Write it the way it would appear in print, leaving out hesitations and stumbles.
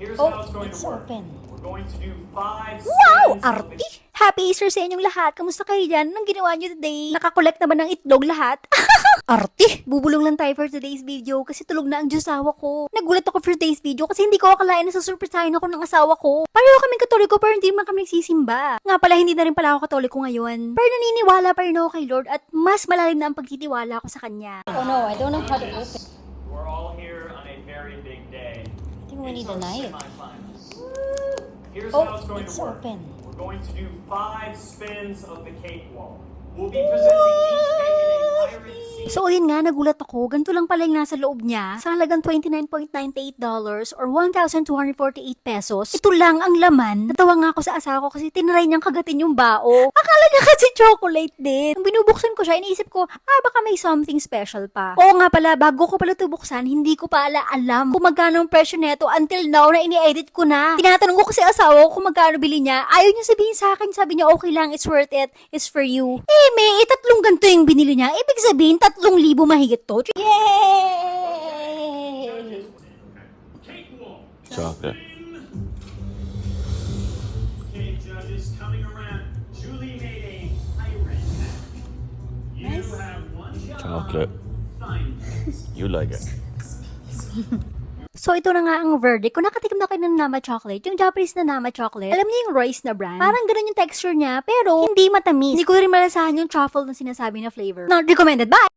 Here's Oh, how it's going it's to work. open. We're going to do 5 Wow! spins of Arti! the- Happy Easter sa inyong lahat. Kamusta kayo dyan? Anong ginawa nyo today? Nakakolekt naman ng itlog lahat? Arti! Bubulong lang tayo for today's video kasi tulog na ang asawa ko. Nagulat ako for today's video kasi hindi ko akalain na susurpresahin ako ng asawa ko. Pareho kaming katoliko pero hindi man kami nagsisimba. Nga pala hindi na rin pala ako katoliko ngayon. Pero naniniwala pa rin ako kay Lord at mas malalim na ang pagtitiwala ko sa Kanya. Oh no, I don't know how to open. We're all here on a very big day. I think we It's need a our knife. semifinals. Here's Oh, how it's going it's to work. open. We're going to do 5 spins of the cakewalk. We'll be presenting each cake in a pirate scene. So, ayun nga, nagulat ako. Ganito lang pala yung nasa loob niya. Sa halagang $29.98 or 1,248 pesos. Ito lang ang laman. Natawa nga ako sa asawa ko kasi tinry niyang kagatin yung bao. Akala niya kasi chocolate din. Nung binubuksan ko siya, iniisip ko, baka may something special pa. Oo nga pala, bago ko pala ito buksan, hindi ko pa alam kung magkano ang presyo neto until now na ini-edit ko na. Tinatanong ko kasi asawa ko kung magkano bili niya. Ayaw niya sabihin sa akin, sabi niya, okay lang, it's worth it, it's for you. May tatlong ganito yung binili niya. Ibig sabihin, 3,000 mahigit to. Yay! Cakewalk. Chocolate. Okay, judges, coming around. Julie made a pirate hat. You Nice. have one job. Chocolate. Find it. You like it. So, ito na nga ang verdict. Kung nakatikim na kayo ng Nama Chocolate, yung Japanese na Nama Chocolate, alam niyo yung Royce na brand? Parang ganun yung texture niya, pero hindi matamis. Hindi ko rin malasahan yung truffle na sinasabi na flavor. Not recommended. Bye!